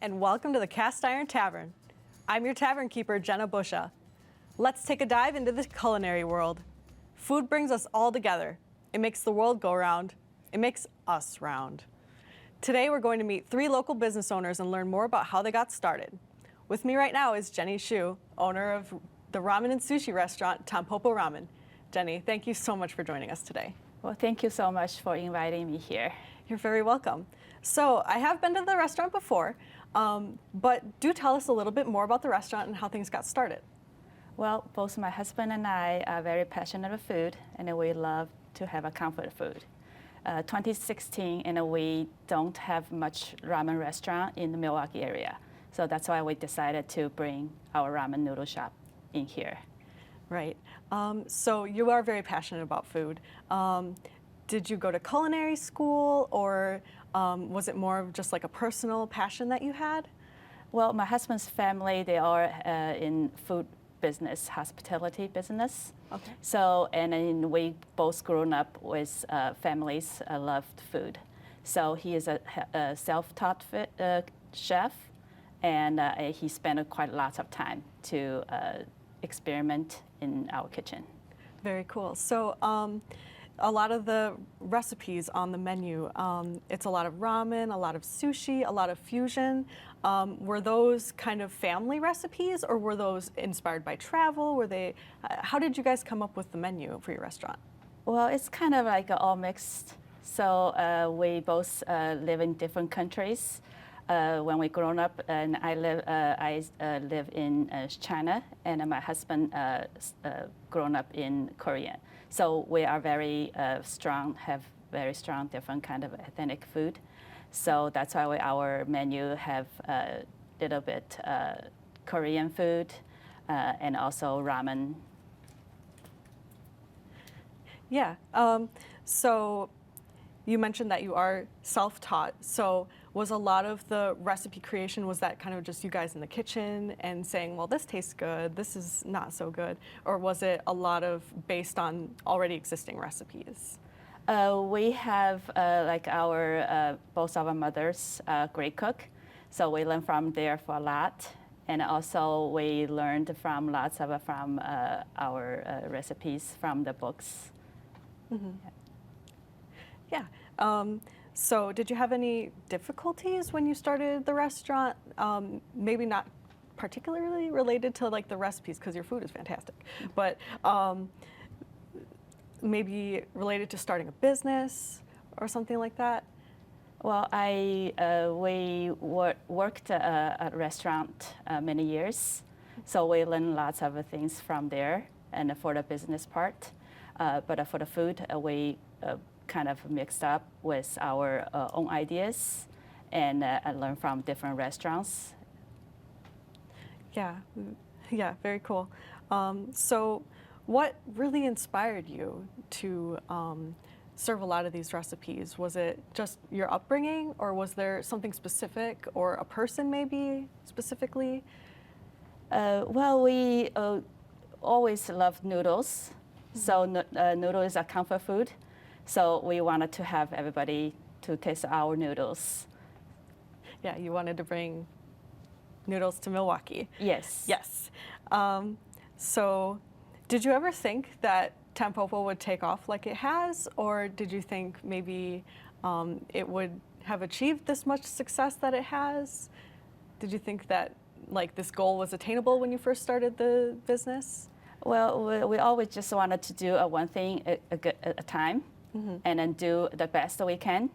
and welcome to the Cast Iron Tavern. I'm your tavern keeper, Jenna Busha. Let's take a dive into the culinary world. Food brings us all together. It makes the world go round. It makes us round. Today we're going to meet 3 local business owners and learn more about how they got started. With me right now is Jenny Shu, owner of the ramen and sushi restaurant Tampopo Ramen. Jenny, thank you so much for joining us today. Well, thank you so much for inviting me here. You're very welcome. So I have been to the restaurant before, but do tell us a little bit more about the restaurant and how things got started. Well, both my husband and I are very passionate about food, and we love to have a comfort food. 2016, and we don't have much ramen restaurant in the Milwaukee area. So that's why we decided to bring our ramen noodle shop in here. Right. So you are very passionate about food. Did you go to culinary school, or was it more of just like a personal passion that you had? Well, my husband's family, they are in food business, hospitality business. Okay. So, and then we both grown up with families loved food. So he is a self-taught chef, and he spent quite a lot of time to experiment in our kitchen. Very cool. So a lot of the recipes on the menu, it's a lot of ramen, a lot of sushi, a lot of fusion. Were those kind of family recipes, or were those inspired by travel? Were they? How did you guys come up with the menu for your restaurant? Well, it's kind of like all mixed. So we both live in different countries. When we grown up, and I live in China, and my husband grown up in Korea. So we are very strong, have very strong different kind of ethnic food. So that's why our menu have a little bit Korean food and also ramen. Yeah. So you mentioned that you are self-taught. So was a lot of the recipe creation, was that kind of just you guys in the kitchen and saying, well, this tastes good, this is not so good? Or was it a lot of based on already existing recipes? We have like our, both of our mothers, great cook. So we learned from there for a lot. And also we learned from lots of from our recipes from the books. Mm-hmm. Yeah. So did you have any difficulties when you started the restaurant? Maybe not particularly related to like the recipes, because your food is fantastic, but maybe related to starting a business or something like that? Well, we worked at a restaurant many years, so we learned lots of things from there and for the business part. But for the food, we kind of mixed up with our own ideas and learn from different restaurants. Yeah, very cool. So what really inspired you to serve a lot of these recipes? Was it just your upbringing, or was there something specific, or a person maybe specifically? Well, we always loved noodles. Mm-hmm. So noodle is a comfort food. So we wanted to have everybody to taste our noodles. Yeah, you wanted to bring noodles to Milwaukee. Yes. Yes. So did you ever think that Tampopo would take off like it has, or did you think maybe it would have achieved this much success that it has? Did you think that like this goal was attainable when you first started the business? Well, we always just wanted to do one thing at a time. Mm-hmm. And then do the best we can.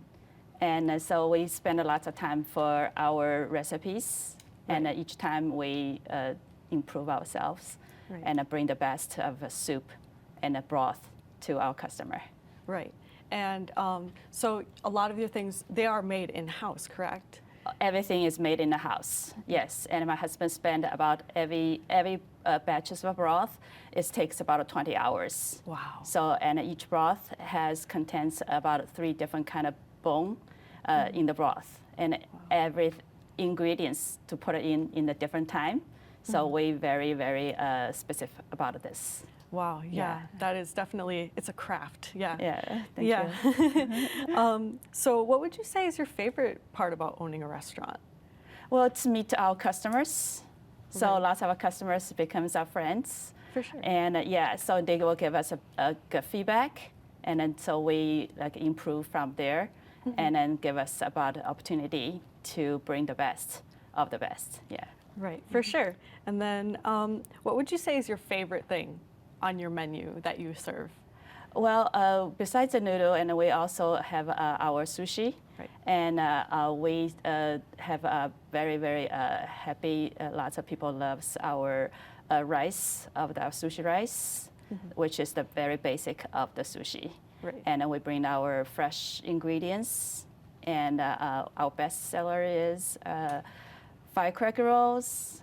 And so we spend a lot of time for our recipes. Right. And each time we improve ourselves. Right. And bring the best of a soup and a broth to our customer. Right. And so a lot of your things, they are made in-house, correct? Everything is made in the house, yes. And my husband spent about every batches of broth, it takes about 20 hours. Wow. So, and each broth contains about 3 different kind of bone in the broth, and every ingredients to put it in a different time. So we very, very specific about this. Wow, yeah, that is definitely, it's a craft, yeah. Yeah, thank you. So what would you say is your favorite part about owning a restaurant? Well, it's meet our customers. So Right. lots of our customers becomes our friends. For sure. And yeah, so they will give us a good feedback, and then so we like improve from there, and then give us about the opportunity to bring the best of the best. Yeah. Right, for sure. And then what would you say is your favorite thing on your menu that you serve? Well, besides the noodle, and we also have our sushi, Right. and we have a very, very happy. Lots of people loves our rice of the sushi rice, which is the very basic of the sushi. Right. And then we bring our fresh ingredients, and our best seller is firecracker rolls,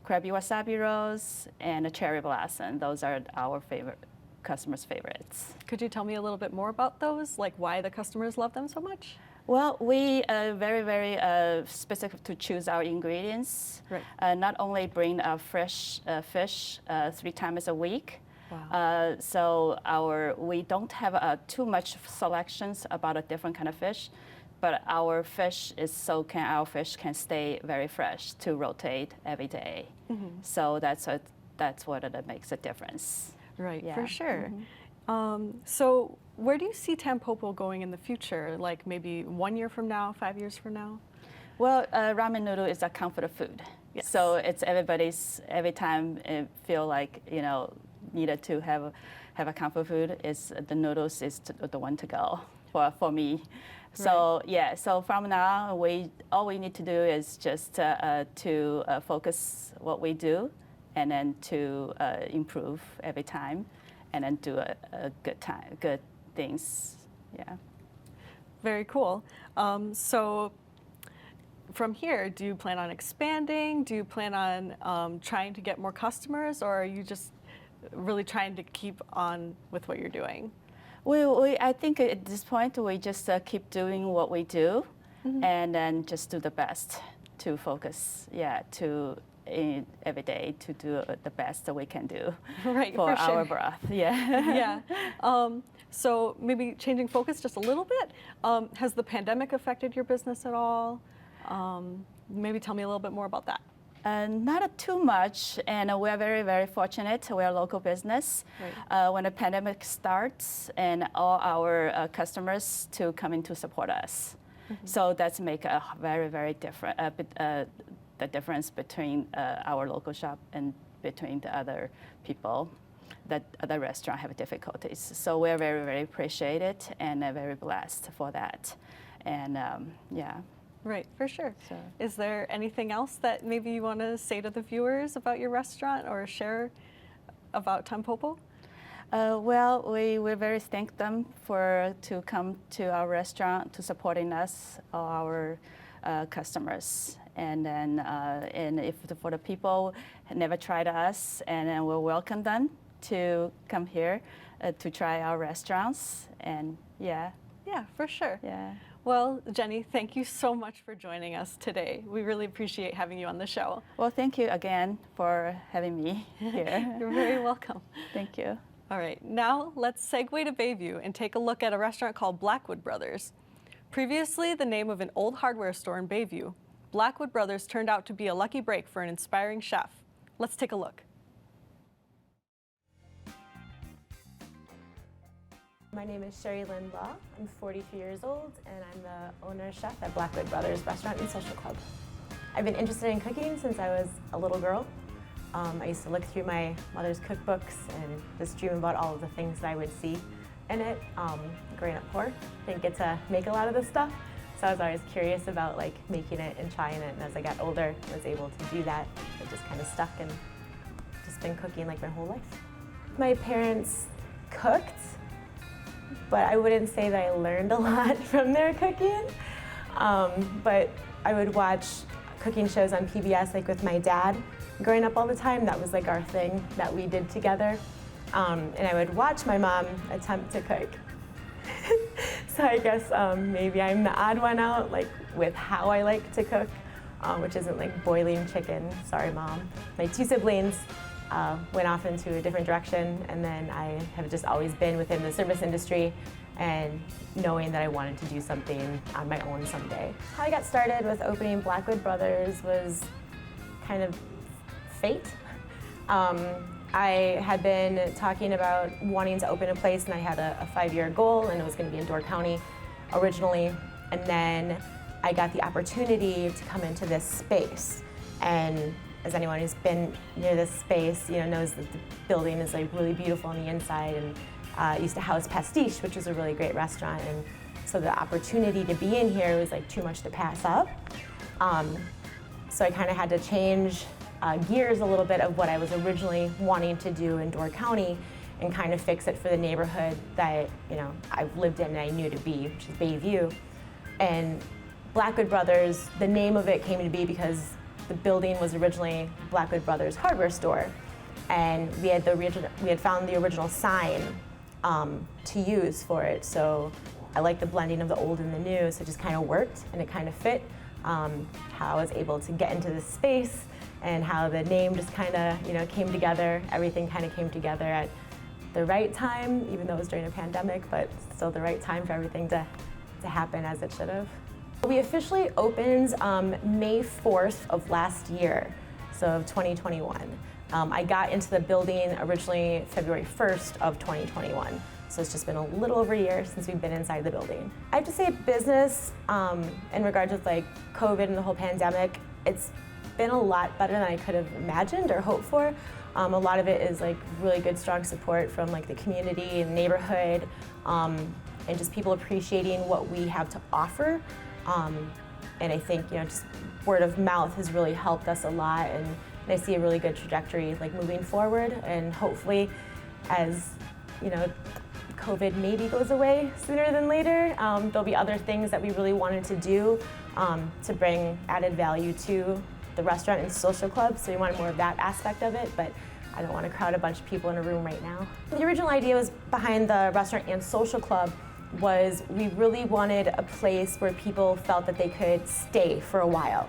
crabby wasabi rolls, and a cherry blossom. Those are our favorite customers' favorites. Could you tell me a little bit more about those, like why the customers love them so much? Well, we are very, very specific to choose our ingredients. Right. Not only bring fresh fish 3 times a week. Wow. So we don't have too much selections about a different kind of fish, but our fish our fish can stay very fresh to rotate every day. So that's what it makes a difference. Right, Yeah. for sure. So where do you see Tampopo going in the future? Like maybe 1 year from now, 5 years from now? Well, ramen noodle is a comfort food. Yes. So it's every time it feel like, needed to have a comfort food, is the noodles is the one to go for me. So yeah, so from now all we need to do is just to focus what we do, and then to improve every time, and then do a good things. Yeah. Very cool. So from here, do you plan on expanding? Do you plan on trying to get more customers, or are you just really trying to keep on with what you're doing? I think at this point we just keep doing what we do, and then just do the best to focus. Yeah, every day to do the best that we can do Right, for for sure. our broth. Yeah. Yeah. So maybe changing focus just a little bit. Has the pandemic affected your business at all? Maybe tell me a little bit more about that. Not too much, and we're very, very fortunate. We're a local business. Right. When the pandemic starts, and all our customers to come in to support us. So that's make a very, very different, the difference between our local shop and between the other people that other restaurant have difficulties. So we're very, very appreciated and very blessed for that. And yeah. Right, for sure. So. Is there anything else that maybe you want to say to the viewers about your restaurant or share about Tampopo? Well, we very thank them to come to our restaurant to supporting us, our customers, and then and if for the people who never tried us, and then we'll welcome them to come here to try our restaurants, and yeah. Yeah, for sure. Yeah. Well, Jenny, thank you so much for joining us today. We really appreciate having you on the show. Well, thank you again for having me here. You're very welcome. Thank you. All right, now let's segue to Bayview and take a look at a restaurant called Blackwood Brothers. Previously the name of an old hardware store in Bayview, Blackwood Brothers turned out to be a lucky break for an inspiring chef. Let's take a look. My name is Sherry Lynn Law. I'm 42 years old, and I'm the owner-chef at Blackwood Brothers Restaurant and Social Club. I've been interested in cooking since I was a little girl. I used to look through my mother's cookbooks and just dream about all of the things that I would see in it. Growing up poor, didn't get to make a lot of this stuff, so I was always curious about making it and trying it. And as I got older, I was able to do that. It just kind of stuck, and just been cooking my whole life. My parents cooked, but I wouldn't say that I learned a lot from their cooking. But I would watch cooking shows on PBS with my dad growing up all the time. That was our thing that we did together. And I would watch my mom attempt to cook. So I guess maybe I'm the odd one out with how I like to cook, which isn't boiling chicken. Sorry, Mom. My 2 siblings went off into a different direction, and then I have just always been within the service industry and knowing that I wanted to do something on my own someday. How I got started with opening Blackwood Brothers was kind of fate. I had been talking about wanting to open a place, and I had a 5-year goal, and it was going to be in Door County originally. And then I got the opportunity to come into this space. And as anyone who's been near this space, knows that the building is like really beautiful on the inside, and it used to house Pastiche, which is a really great restaurant. And so the opportunity to be in here was like too much to pass up. So I kind of had to change gears a little bit of what I was originally wanting to do in Door County and kind of fix it for the neighborhood that I've lived in and I knew to be, which is Bayview. And Blackwood Brothers, the name of it came to be because the building was originally Blackwood Brothers hardware store, and we had found the original sign to use for it. So I like the blending of the old and the new, so it just kind of worked and it kind of fit how I was able to get into this space, and how the name just kind of came together. Everything kind of came together at the right time, even though it was during a pandemic, but still the right time for everything to happen as it should have. We officially opened May 4th of last year, so of 2021. I got into the building originally February 1st of 2021, so it's just been a little over a year since we've been inside the building. I have to say business, in regards with like COVID and the whole pandemic, it's been a lot better than I could have imagined or hoped for. A lot of it is like really good, strong support from like the community and neighborhood, and just people appreciating what we have to offer. And I think just word of mouth has really helped us a lot, and I see a really good trajectory like moving forward. And hopefully, as COVID maybe goes away sooner than later, there'll be other things that we really wanted to do to bring added value to the restaurant and social club. So we wanted more of that aspect of it, but I don't want to crowd a bunch of people in a room right now. The original idea was behind the restaurant and social club was we really wanted a place where people felt that they could stay for a while.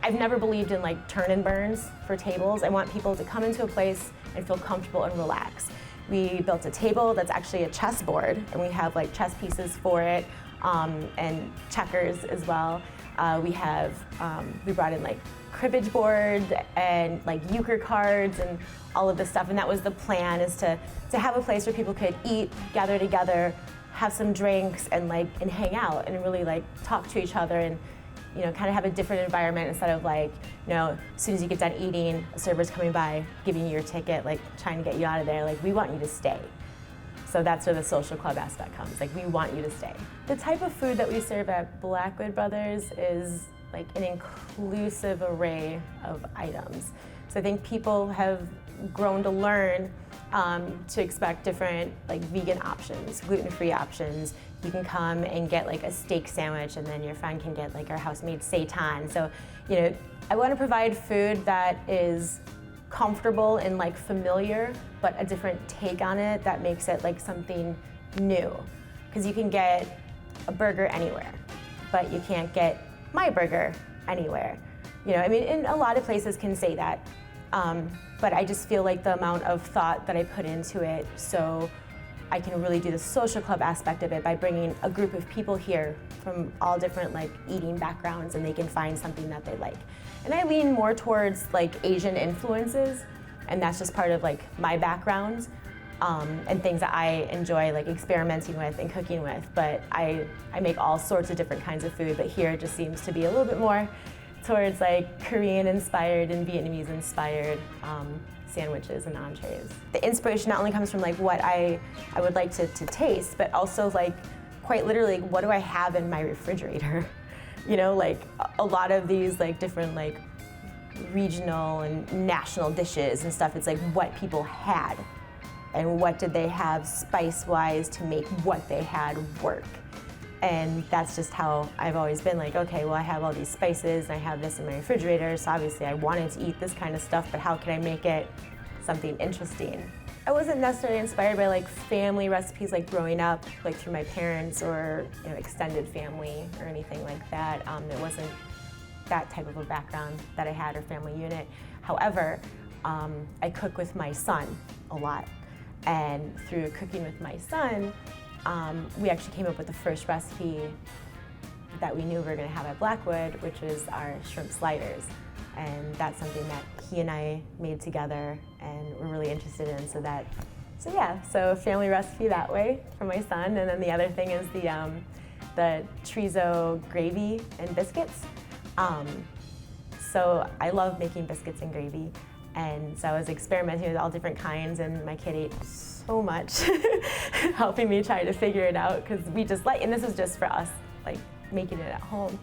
I've never believed in like turn and burns for tables. I want people to come into a place and feel comfortable and relax. We built a table that's actually a chessboard, and we have like chess pieces for it, and checkers as well. We brought in like cribbage boards and like euchre cards and all of this stuff, and that was the plan, is to have a place where people could eat, gather together, have some drinks, and hang out and really like talk to each other, and kind of have a different environment instead of like as soon as you get done eating, a server's coming by giving you your ticket, like trying to get you out of there. Like, we want you to stay. So that's where the social club aspect comes. Like, we want you to stay. The type of food that we serve at Blackwood Brothers is like an inclusive array of items. So I think people have grown to learn to expect different like vegan options, gluten-free options. You can come and get like a steak sandwich, and then your friend can get like our house-made seitan. So, I want to provide food that is comfortable and like familiar, but a different take on it that makes it like something new. Because you can get a burger anywhere, but you can't get my burger anywhere. And a lot of places can say that, but I just feel like the amount of thought that I put into it, so I can really do the social club aspect of it by bringing a group of people here from all different like eating backgrounds, and they can find something that they like. And I lean more towards like Asian influences, and that's just part of like my background, and things that I enjoy like experimenting with and cooking with. But I make all sorts of different kinds of food, but here it just seems to be a little bit more towards like Korean inspired and Vietnamese inspired sandwiches and entrees. The inspiration not only comes from like what I would like to taste, but also like quite literally, what do I have in my refrigerator? Like a lot of these like different like regional and national dishes and stuff, it's like what people had and what did they have spice-wise to make what they had work. And that's just how I've always been like, okay, well, I have all these spices and I have this in my refrigerator, so obviously I wanted to eat this kind of stuff, but how can I make it something interesting? I wasn't necessarily inspired by like family recipes like growing up, like through my parents or extended family or anything like that. It wasn't that type of a background that I had or family unit. However, I cook with my son a lot. And through cooking with my son, we actually came up with the first recipe that we knew we were going to have at Blackwood, which is our shrimp sliders. And that's something that he and I made together and we're really interested in. So family recipe that way for my son. And then the other thing is the chorizo gravy and biscuits. So I love making biscuits and gravy. And so I was experimenting with all different kinds, and my kid ate so much, helping me try to figure it out, because we just and this is just for us, like making it at home.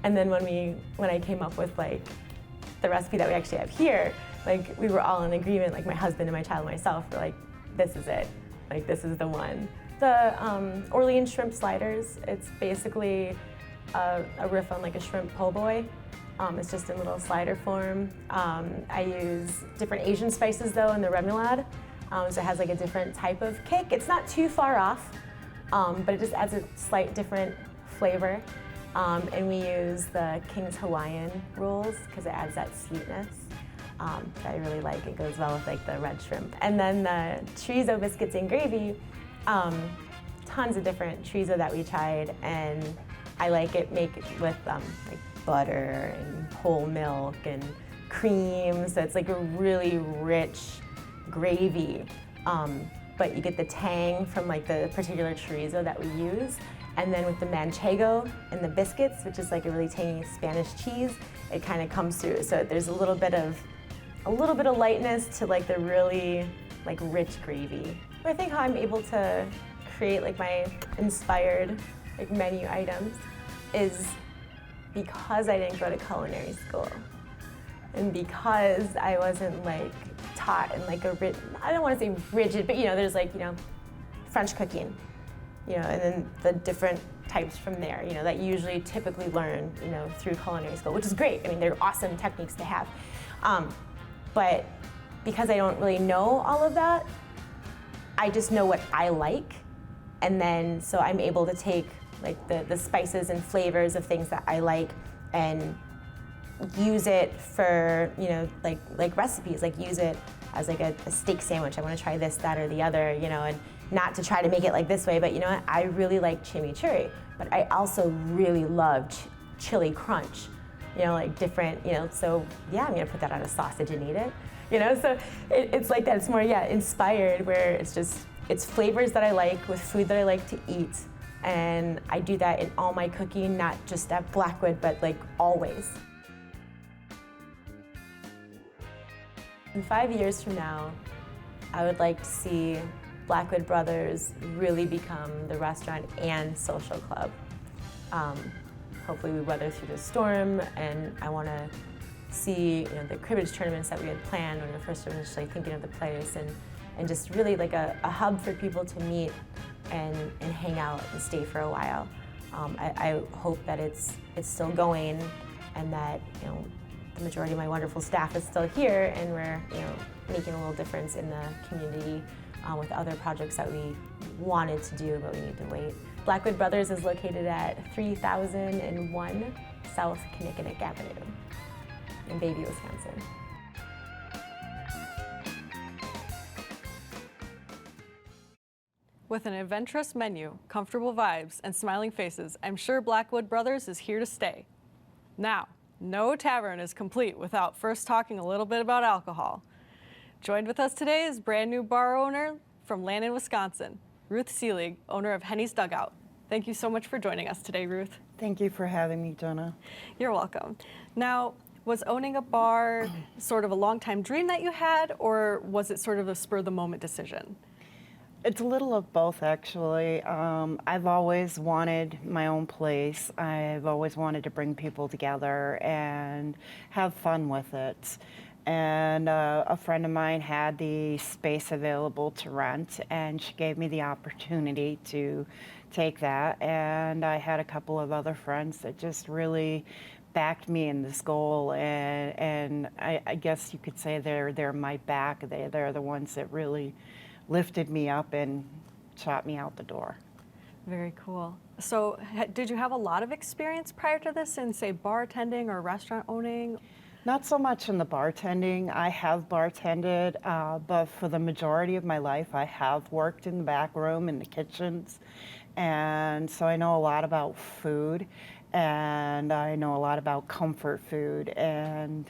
And then when I came up with like the recipe that we actually have here, like we were all in agreement, like my husband and my child and myself were like, this is it, like this is the one. The Orleans shrimp sliders, it's basically a riff on like a shrimp po' boy. It's just in little slider form. I use different Asian spices though in the remoulade, so it has like a different type of kick. It's not too far off, but it just adds a slight different flavor. And we use the King's Hawaiian rolls because it adds that sweetness that I really like. It goes well with like the red shrimp. And then the chorizo biscuits and gravy, tons of different chorizo that we tried, and I make it with like butter and whole milk and cream, so it's like a really rich gravy, but you get the tang from like the particular chorizo that we use, and then with the manchego and the biscuits, which is like a really tangy Spanish cheese, it kind of comes through. So there's a little bit of lightness to like the really like rich gravy. I think how I'm able to create like my inspired like menu items is because I didn't go to culinary school, and because I wasn't like taught in like I don't want to say rigid, but there's like French cooking, and then the different types from there, that you usually typically learn, through culinary school, which is great. I mean, they're awesome techniques to have, but because I don't really know all of that, I just know what I like, and then so I'm able to take like the spices and flavors of things that I like and use it for, like recipes, like use it as like a steak sandwich. I want to try this, that, or the other, and not to try to make it like this way, but you know what? I really like chimichurri, but I also really love chili crunch, like different, so yeah, I'm gonna put that on a sausage and eat it, so it's like that. It's more, inspired, where it's flavors that I like with food that I like to eat. And I do that in all my cooking, not just at Blackwood, but like always. In 5 years from now, I would like to see Blackwood Brothers really become the restaurant and social club. Hopefully we weather through the storm, and I want to see the cribbage tournaments that we had planned when we were first initially thinking of the place, and just really like a hub for people to meet and hang out and stay for a while. I hope that it's still going, and that the majority of my wonderful staff is still here, and we're making a little difference in the community with other projects that we wanted to do, but we need to wait. Blackwood Brothers is located at 3001 South Kinnickinnick Avenue in Bayview, Wisconsin. With an adventurous menu, comfortable vibes, and smiling faces, I'm sure Blackwood Brothers is here to stay. Now, no tavern is complete without first talking a little bit about alcohol. Joined with us today is brand new bar owner from Landon, Wisconsin, Ruth Selig, owner of Henny's Dugout. Thank you so much for joining us today, Ruth. Thank you for having me, Jenna. You're welcome. Now, was owning a bar sort of a long-time dream that you had, or was it sort of a spur-of-the-moment decision? It's a little of both, actually. I've always wanted my own place. I've always wanted to bring people together and have fun with it. And a friend of mine had the space available to rent, and she gave me the opportunity to take that. And I had a couple of other friends that just really backed me in this goal, and I guess you could say they're my back. They're the ones that really lifted me up and shot me out the door. Very cool. So did you have a lot of experience prior to this in, say, bartending or restaurant owning? Not so much in the bartending. I have bartended, but for the majority of my life, I have worked in the back room, in the kitchens. And so I know a lot about food, and I know a lot about comfort food. And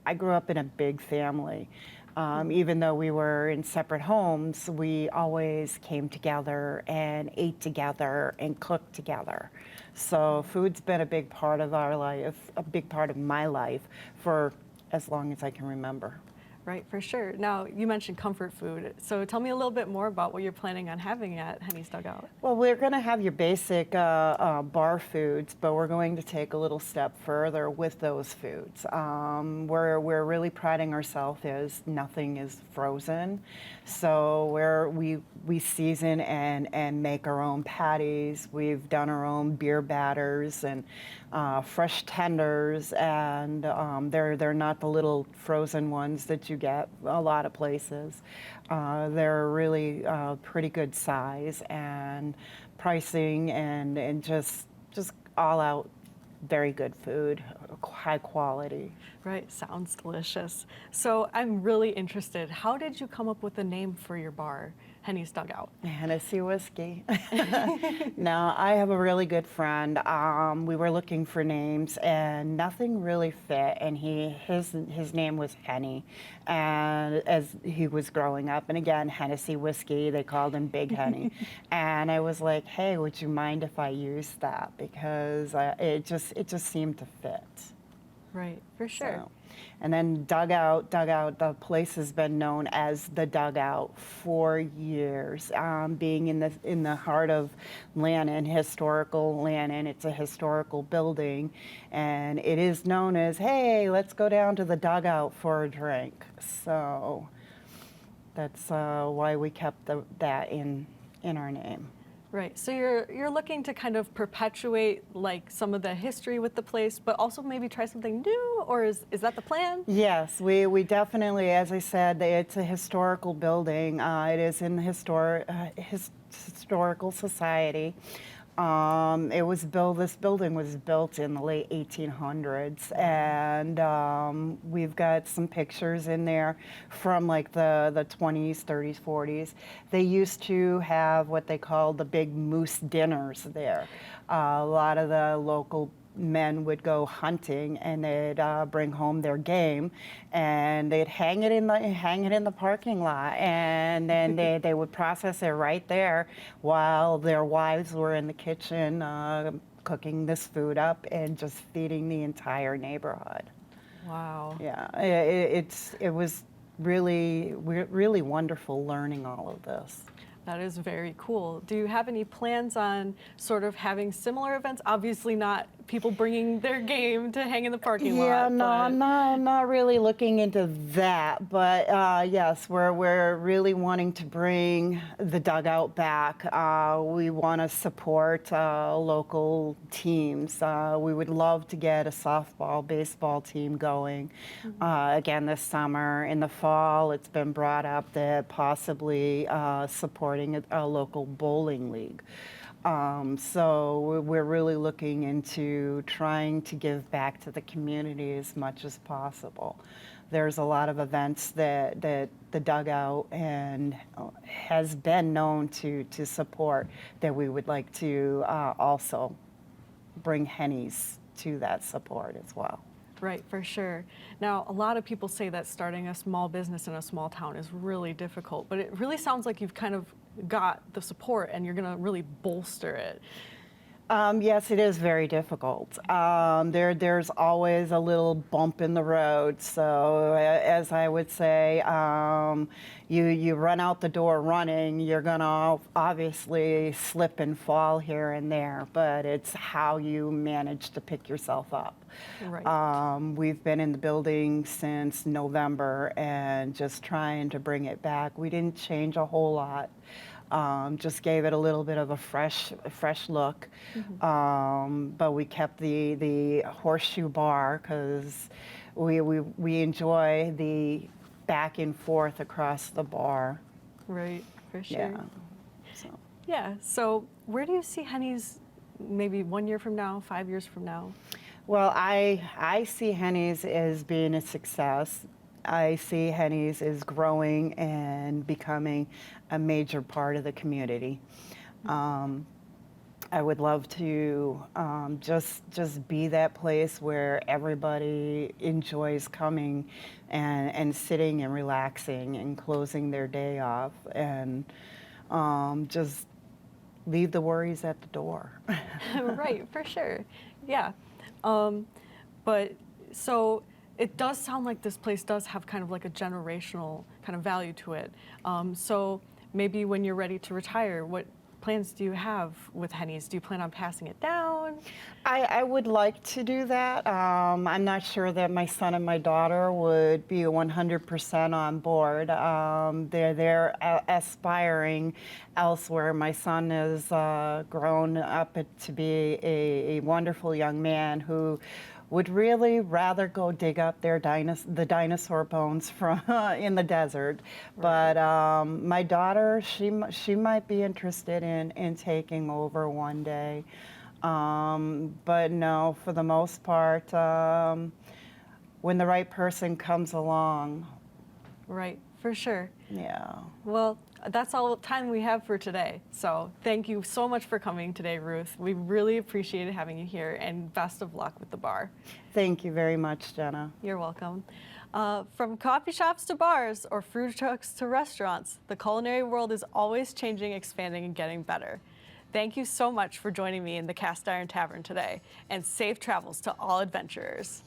I grew up in a big family. Even though we were in separate homes, we always came together and ate together and cooked together. So food's been a big part of our life, a big part of my life for as long as I can remember. Right, for sure. Now, you mentioned comfort food. So tell me a little bit more about what you're planning on having at Henny's Dugout. Well, we're going to have your basic bar foods, but we're going to take a little step further with those foods. We're really priding ourselves as nothing is frozen. So we season and make our own patties. We've done our own beer batters and fresh tenders, and they're not the little frozen ones that you get a lot of places. They're really pretty good size and pricing, and just all out very good food, high quality. Right, sounds delicious. So I'm really interested. How did you come up with the name for your bar, Henny's Dugout? Hennessy whiskey. Now, I have a really good friend. We were looking for names, and nothing really fit. And his name was Henny, and as he was growing up, and again, Hennessy whiskey. They called him Big Henny, and I was like, "Hey, would you mind if I used that?" Because it just seemed to fit. Right, for sure. So, and then Dugout, the place has been known as the Dugout for years. Being in the heart of Lannon, historical Lannon, it's a historical building, and it is known as, hey, let's go down to the Dugout for a drink. So that's why we kept that in our name. Right. So you're looking to kind of perpetuate like some of the history with the place, but also maybe try something new, or is that the plan? Yes, we definitely, as I said, it's a historical building. It is in the historical society. This building was built in the late 1800s, and we've got some pictures in there from like the 20s, 30s, 40s. They used to have what they called the big moose dinners there. A lot of the local men would go hunting, and they'd bring home their game, and they'd hang it in the parking lot, and then they would process it right there while their wives were in the kitchen cooking this food up and just feeding the entire neighborhood. Wow. Yeah, it was really wonderful learning all of this. That is very cool. Do you have any plans on sort of having similar events? Obviously not people bringing their game to hang in the parking lot. Yeah, no, I'm not really looking into that, but yes, we're really wanting to bring the Dugout back. We want to support local teams. We would love to get a softball, baseball team going again this summer. In the fall, it's been brought up that possibly supporting a local bowling league. So we're really looking into trying to give back to the community as much as possible. There's a lot of events that the Dugout and has been known to support that we would like to also bring Henny's to that support as well. Right, for sure. Now, a lot of people say that starting a small business in a small town is really difficult, but it really sounds like you've kind of got the support and you're going to really bolster it. Yes, it is very difficult. There's always a little bump in the road. So, as I would say, you run out the door running, you're going to obviously slip and fall here and there, but it's how you manage to pick yourself up. Right. We've been in the building since November and just trying to bring it back. We didn't change a whole lot. Just gave it a little bit of a fresh look, but we kept the horseshoe bar because we enjoy the back and forth across the bar. Right, for sure. Yeah. So. Yeah, so where do you see Henny's maybe 1 year from now, 5 years from now? Well, I see Henny's as being a success. I see Henny's as growing and becoming a major part of the community. I would love to just be that place where everybody enjoys coming and sitting and relaxing and closing their day off and just leave the worries at the door. Right, for sure. Yeah. But so it does sound like this place does have kind of like a generational kind of value to it. So maybe when you're ready to retire, what plans do you have with Henny's? Do you plan on passing it down? I would like to do that. I'm not sure that my son and my daughter would be 100% on board. They're aspiring elsewhere. My son has grown up to be a wonderful young man who would really rather go dig up the dinosaur bones from in the desert. Right. But my daughter, she might be interested in taking over one day. But no, for the most part, when the right person comes along. Right, for sure. Yeah. Well, that's all the time we have for today. So thank you so much for coming today, Ruth. We really appreciated having you here, and best of luck with the bar. Thank you very much, Jenna. You're welcome. From coffee shops to bars or food trucks to restaurants, the culinary world is always changing, expanding, and getting better. Thank you so much for joining me in the Cast Iron Tavern today, and safe travels to all adventurers.